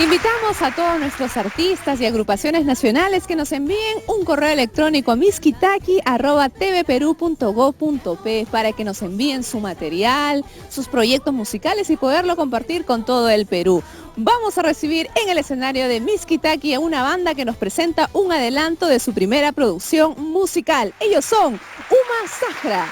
Invitamos a todos nuestros artistas y agrupaciones nacionales que nos envíen un correo electrónico a miskitaki@tvperú.go.p para que nos envíen su material, sus proyectos musicales y poderlo compartir con todo el Perú. Vamos a recibir en el escenario de Miskitaki a una banda que nos presenta un adelanto de su primera producción musical. Ellos son Uma Sahara.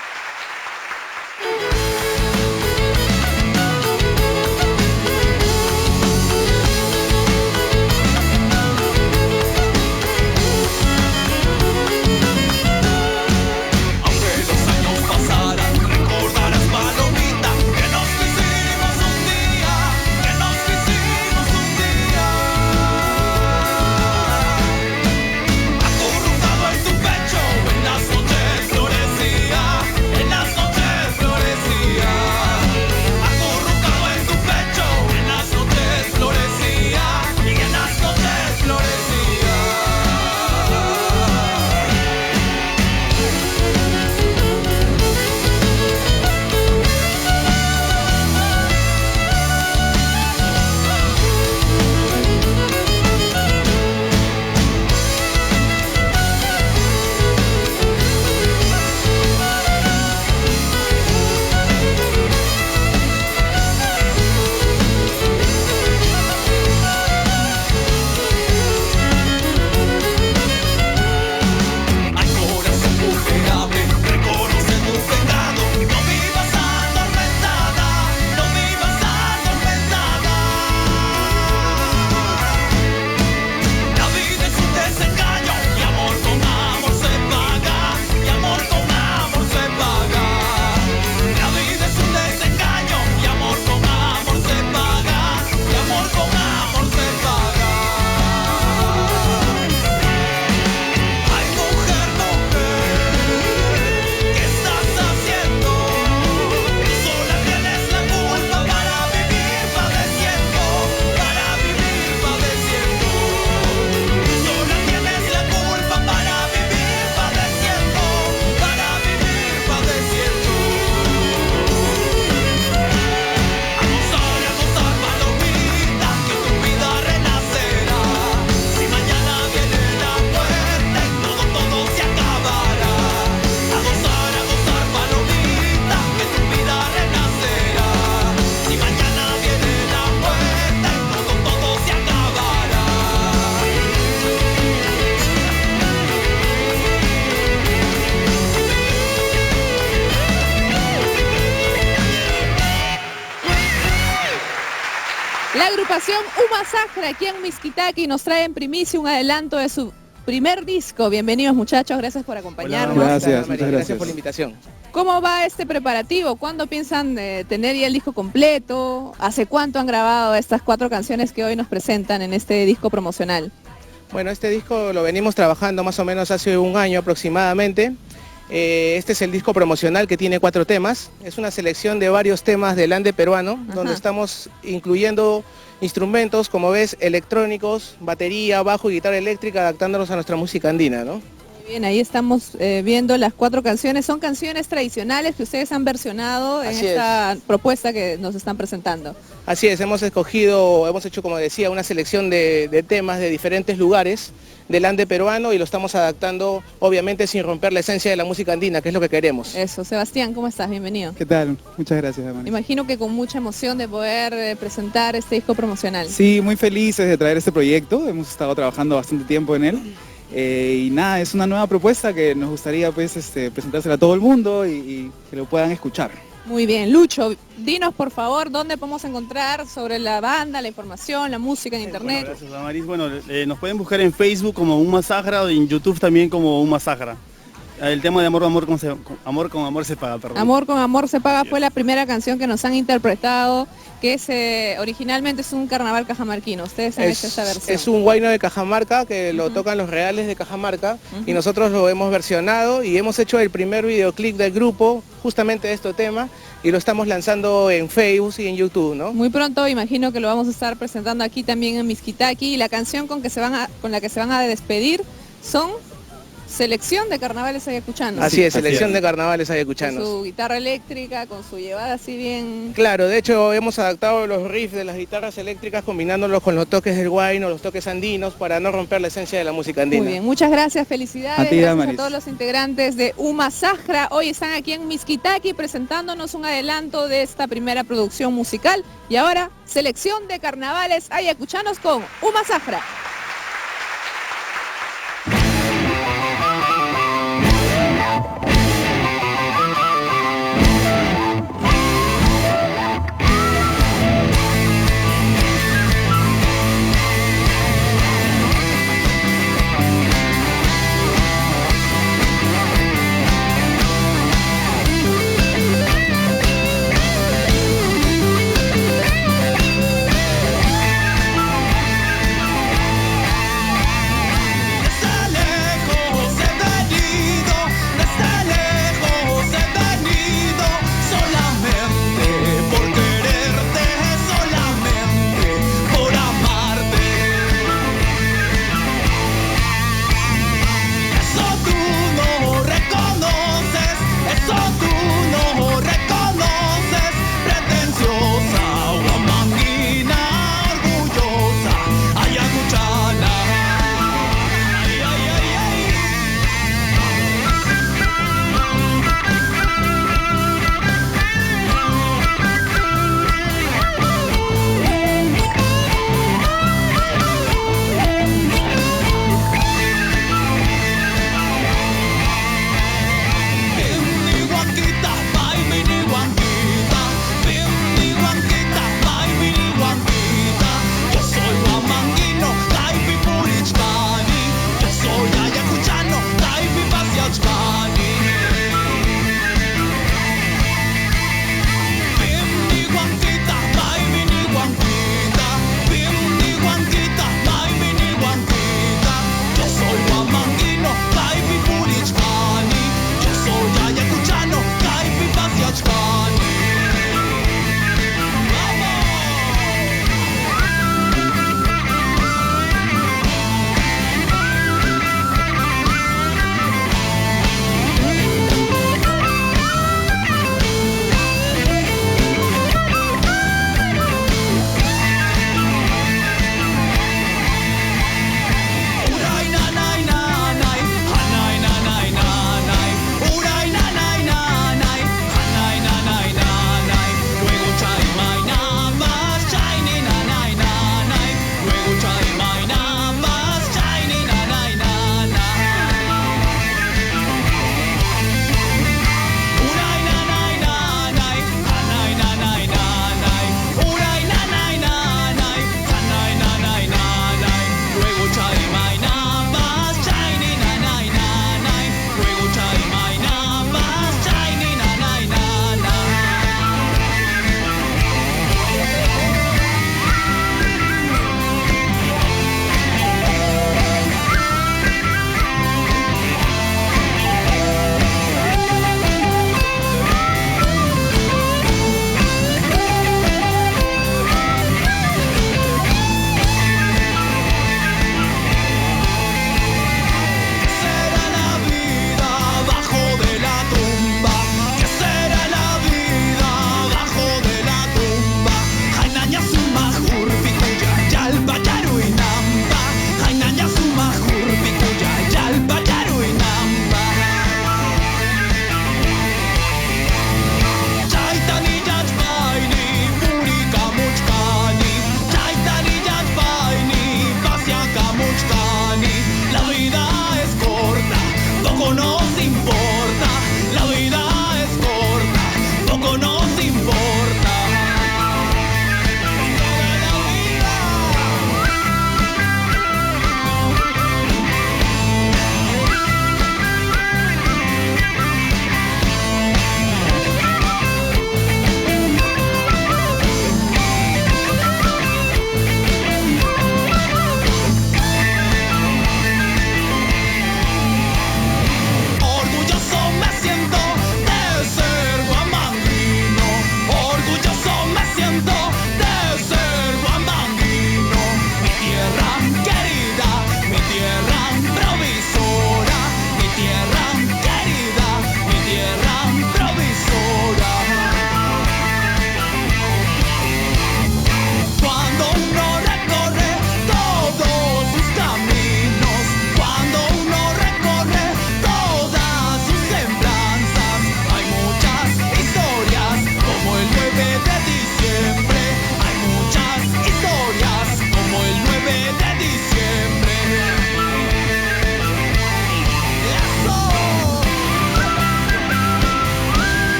La agrupación Uma Sahara aquí en Miskitaki nos trae en primicia un adelanto de su primer disco. Bienvenidos muchachos, gracias por acompañarnos. Hola, Gracias, María, muchas gracias gracias por la invitación. ¿Cómo va este preparativo? ¿Cuándo piensan tener ya el disco completo? ¿Hace cuánto han grabado estas 4 canciones que hoy nos presentan en este disco promocional? Bueno, este disco lo venimos trabajando más o menos hace un año aproximadamente. Este es el disco promocional que tiene 4 temas. Es una selección de varios temas del ande peruano, donde estamos incluyendo instrumentos, como ves, electrónicos, batería, bajo y guitarra eléctrica, adaptándonos a nuestra música andina, ¿no? Muy bien, ahí estamos viendo las 4 canciones. Son canciones tradicionales que ustedes han versionado en esta propuesta que nos están presentando. Así es, hemos hecho, como decía, una selección de temas de diferentes lugares del ande peruano y lo estamos adaptando, obviamente, sin romper la esencia de la música andina, que es lo que queremos. Eso, Sebastián, ¿cómo estás? Bienvenido. ¿Qué tal? Muchas gracias, hermano. Imagino que con mucha emoción de poder presentar este disco promocional. Sí, muy felices de traer este proyecto. Hemos estado trabajando bastante tiempo en él. Y nada, es una nueva propuesta que nos gustaría pues presentársela a todo el mundo y que lo puedan escuchar. Muy bien, Lucho, dinos por favor dónde podemos encontrar sobre la banda, la información, la música en internet. Bueno, gracias, Amaris. Bueno, nos pueden buscar en Facebook como Uma Sahara o en YouTube también como Uma Sahara. El tema de amor con amor se paga, perdón. Amor con amor se paga fue la primera canción que nos han interpretado, que es originalmente es un carnaval cajamarquino. Ustedes han hecho esta versión. Es un huayno de Cajamarca que lo tocan los reales de Cajamarca y nosotros lo hemos versionado y hemos hecho el primer videoclip del grupo justamente de este tema y lo estamos lanzando en Facebook y en YouTube, ¿no? Muy pronto imagino que lo vamos a estar presentando aquí también en Miskitaki y la canción con la que se van a despedir son... Selección de carnavales ayacuchanos. Así es, así selección es. de carnavales Con ayacuchanos. su guitarra eléctrica, con su llevada así bien... Claro, de hecho hemos adaptado los riffs de las guitarras eléctricas combinándolos con los toques del guayno, los toques andinos, para no romper la esencia de la música andina. Muy bien, muchas gracias, felicidades, A ti, gracias Damaris. a todos los integrantes de Uma Sahara. Hoy están aquí en Miskitaki presentándonos un adelanto de esta primera producción musical y ahora selección de carnavales ayacuchanos con Uma Sahara.